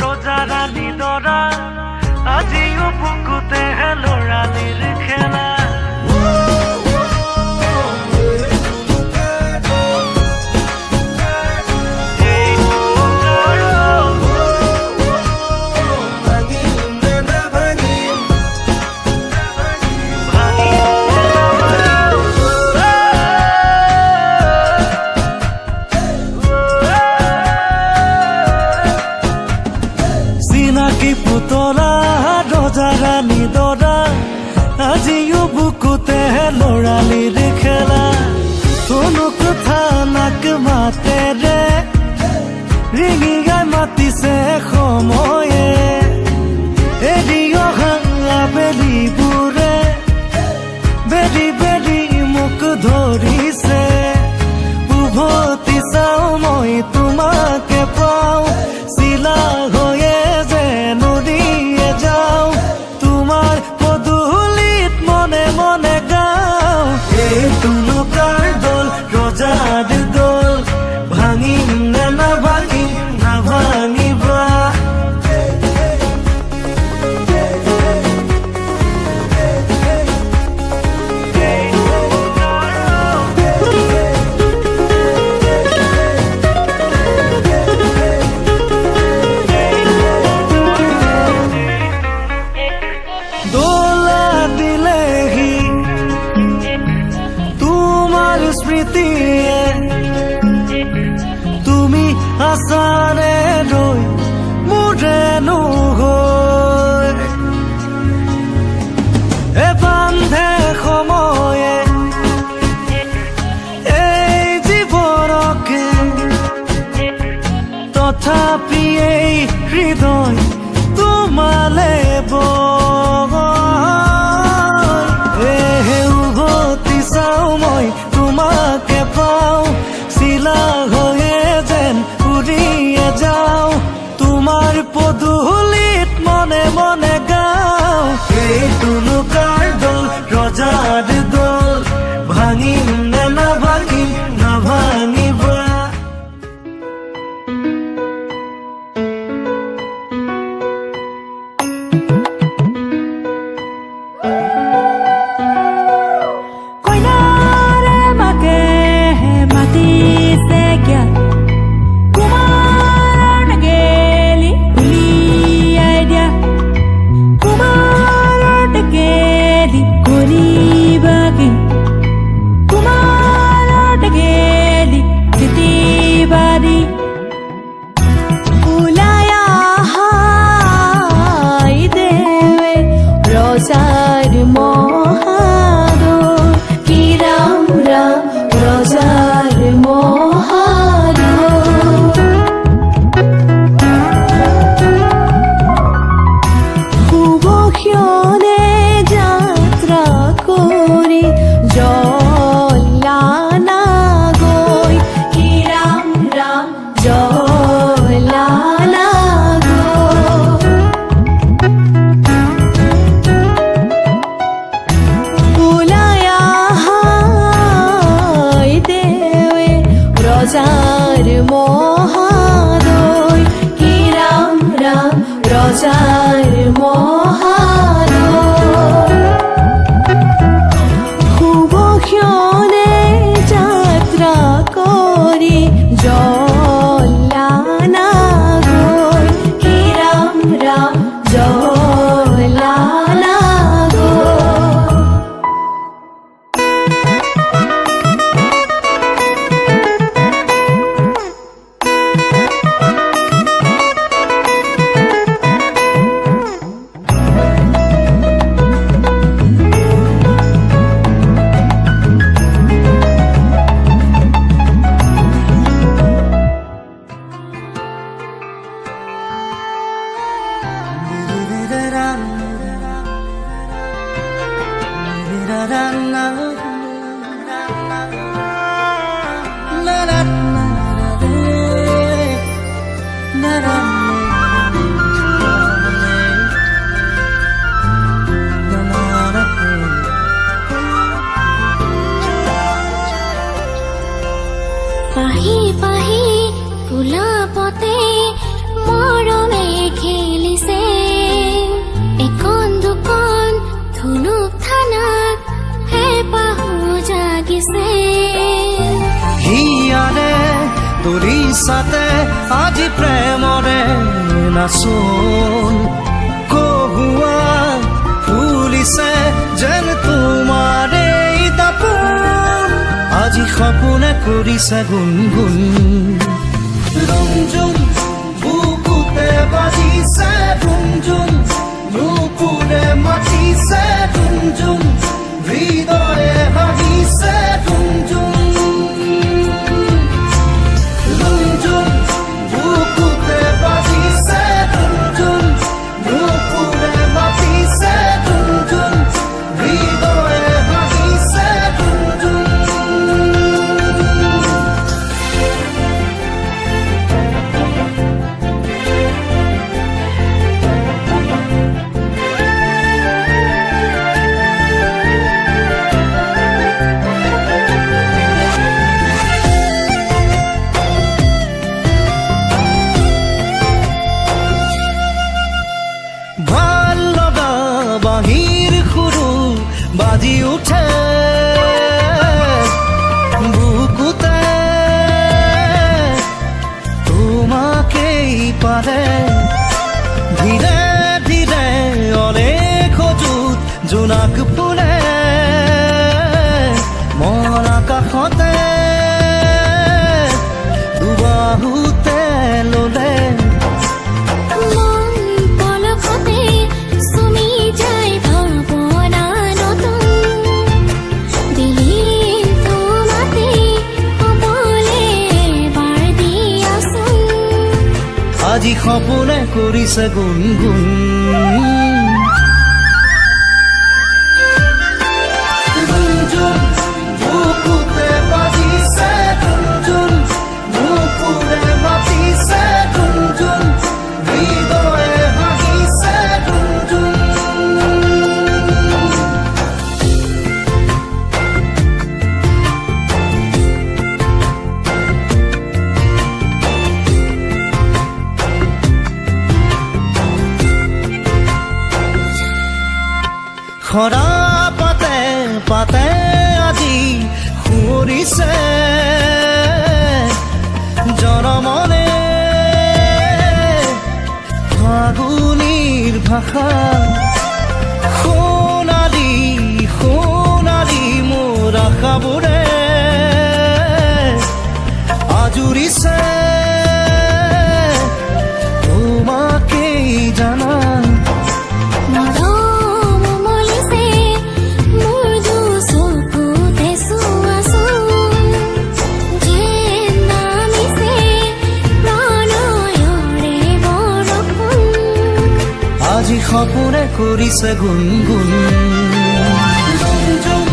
ৰজা ৰাণী দৰা আজিও বুকুতেহে ল'ৰালিৰ খেলা পুতলা ৰজা ৰাণী দৰা আজিও বুকুতেহে ল'ৰালিৰ খেলা কোনো কথা নাক মাতেৰে ৰিঙি গাই মাতিছে সময়ে এৰি অহা আবেলিবোৰে বেৰি বেৰি মোক ধৰিছে উভতি চাওঁ মই তোমাকে পাওঁ চিলা হৈয়ে তোমার পদূলিত মনে মনে গাও এই তুলুকার দোল রোজার দোল ভাঙিম না ভাঙিম না ভাঙিবা তুমি আসারে রই মোরে নগৈ এ বান্ধে সময়ে এই জীৱনকে তথাপি এই হৃদয় তোমালে উভতি চাওঁ মই তোমাকে পাওঁ চিলা হৈয়ে যেন উৰিয়ে যাওঁ তোমাৰ পদূলিত মনে মনে গাওঁ এই তুলুকাৰ দোল ৰজাৰ দোল ভাঙিম নে নাভাঙিম নাভাঙিবা পাহি পাহি ফুলা পতে মৰম লাগিছে হিয়াৰে তুলিছাতে আজি প্ৰেমৰে নাচোন কহুৱা ফুলিছে যেন তোমাৰে দাপোন আজি সপোনে কৰিছে গুণগুণ ৰুমঝুম বুকুতে বাজিছে ৰুমঝুম নুপুৰে মাতিছে ৰুমঝুম হৃদয়ে হাঁহিছে ৰুমঝুম ৰুমঝুম বুকুতে বাজিছে ৰুমঝুম নুপুৰে মাতিছে ৰুমঝুম হৃদয়ে হাঁহিছে ৰুমঝুম ভাল লগা বাঁহীৰ সুৰো বাজি উঠে বুকুতে তোমাকেই পাৰে ধীৰে ধীৰে অলেখ যুত জোনাক ফুলে মন আকাশতে দুবাহুতে ললে মন পলকতে চুমি যায় ভাৱনা নতুন বিলীন তোমাতে হ'বলে এবাৰ দিয়াচোন আজি সপোনে কৰিছে গুণগুণ ৰুমঝুম বুকুতে বাজিছে ৰুমঝুম নুপুৰে মাতিছে ৰুমঝুম হৃদয়ে হাঁহিছে ৰুমঝুম খৰা পাতে পাতে আজি সুৰিছে জনমনে ফাগুনীৰ ভাষা সোণালী সোণালী মোৰ আশাবোৰে আজুৰিছে তোমাকেই জানা মৰম মলিছে মোৰ দুচকুতে চোৱাচোন যেন নামিছে প্ৰণয়ৰে বৰষুণ আজি সপোনে কৰিছে গুণগুণ ৰুমঝুম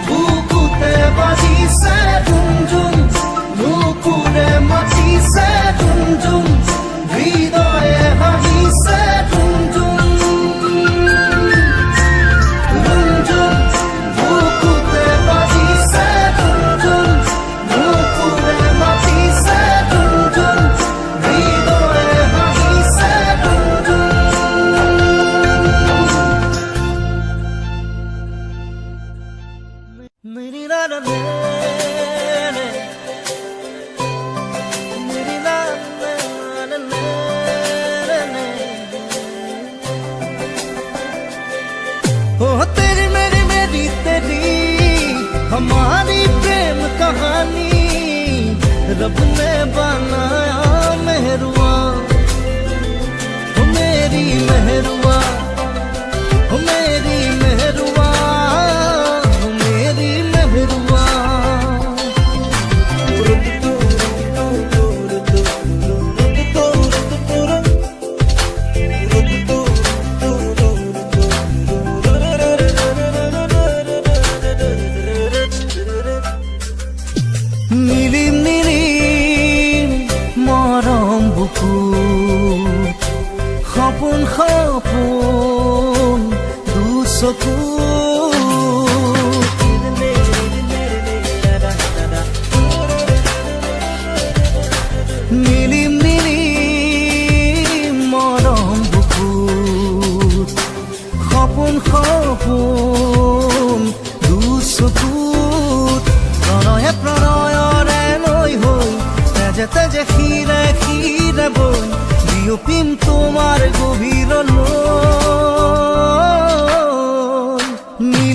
বুকুতে বাজিছে ৰুমঝুম নুপুৰে মাতিছে ৰুমঝুম হৃদয়ে হাঁহিছে ৰুমঝুম ৰুমঝুম বুকুতে বাজিছে ৰুমঝুম নুপুৰে মাতিছে ৰুমঝুম হৃদয়ে হাঁহিছে ৰুমঝুম मेरी ला ला ले ले मेरी ला ला ला ले ले ओ तेरी मेरी मेरी तेरी हमारी प्रेम कहानी रब ने बनाया मेहरुआ ओ मेरी मेहरुआ ओ मेरी मेहरुआ ओ मेरी मेहरुआ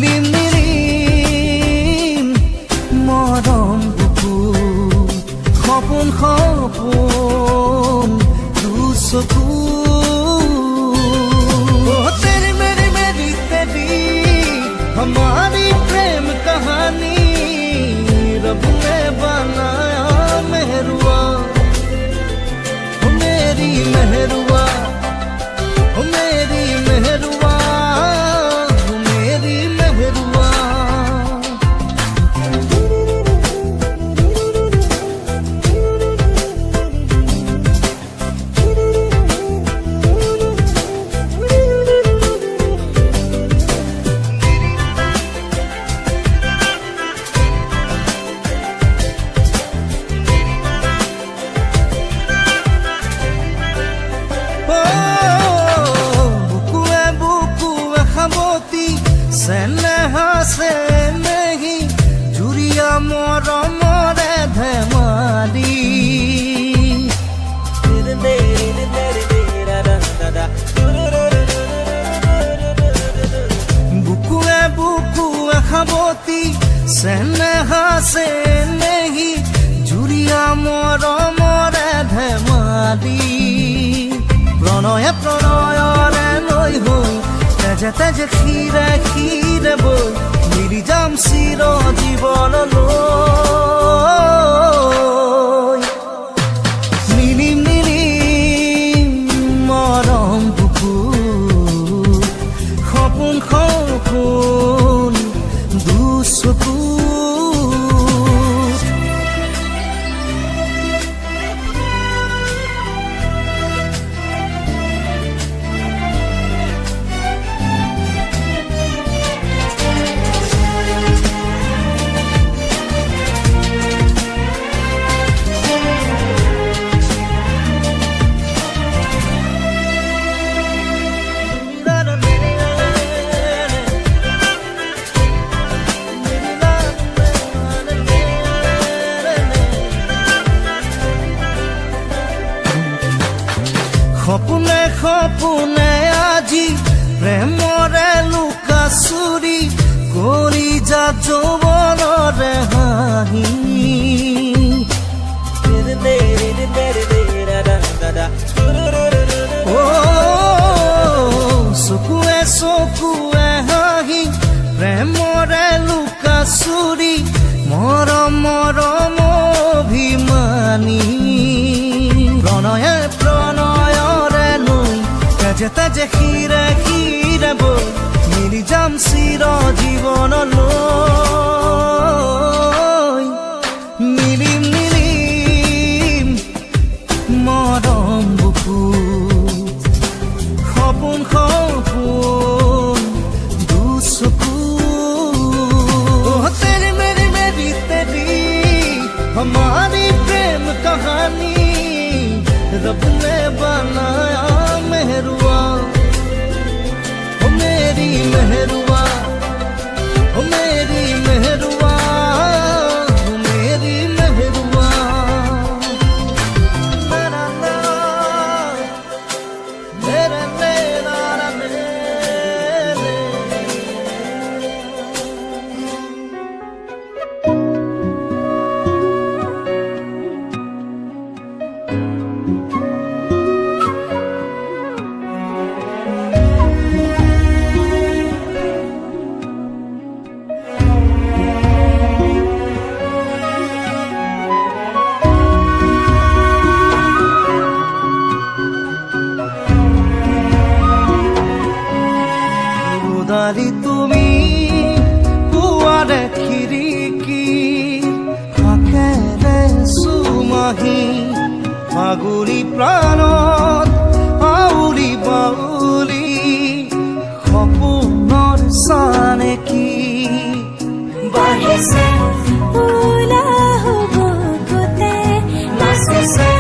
নিৰিম নিৰিম মৰম বুকু সপোন সপোন দুচকু तेरी मेरी मेरी तेरी हमारी प्रेम कहानी रब ने बनाया मेहरुआ हो मेरी मेहरुआ हो मेरी मेहरुआ हो मेरी मेहरुआ सेनेहा से नहीं जुरिया मोर मोरे धमाली बुकुए बुकुए खाबती सेनेहा से नहीं जुरिया मोर मोरे धमाली प्रणय प्रणयरे লৈ হৈ তেজে তেজে ক্ষীৰে ক্ষীৰে বৈ মিলি যাম চিৰ জীৱনলৈ নিৰিম নিৰিম মৰম বুকু সপোন সপোন দুচকু সপোনে সপোনে আজি প্ৰেমৰে লুকা চুৰি কৰি যা যৌৱনৰে হাঁহি চকুৱে চকুৱে হাঁহি প্ৰেমৰে লুকা চুৰি মৰম মৰম অভিমানী প্ৰণয়ে প্ৰণয়ৰে লৈ তেজে তেজে ক্ষীৰে ক্ষীৰে বৈ মিলি যাম চিৰ জীৱনলৈ নিৰিম নিৰিম মৰম বুকু সপোন সপোন দুচকু तेरी मेरी मेरी तेरी हमारी प्रेम कहानी रब ने बनाया मेहरुआ हो मेरी मेहरुआ हो मेरी मेहरुआ हो मेरी मेहरुआ मेरा मेरा मेरा मेरे দারি তুমি পুয়ারে খিৰিকী হাকেৰে সুমাহি ফাগুৰি প্ৰাণত আউলি বাউলি সপোনৰ চানেকি বাঢ়িছে উলাহ বুকুতে নাচিছে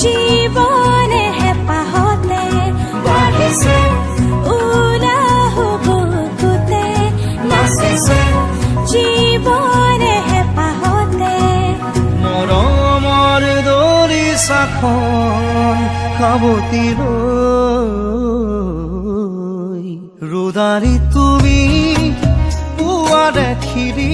জীৱনে হেঁপাহতে বাঢ়িছে উলাহ বুকুতে নাচিছে জীৱনে হেঁপাহতে মৰমৰ দৰি চাখন খাবতি লৈ ৰোদাৰি তুমি আখিৰি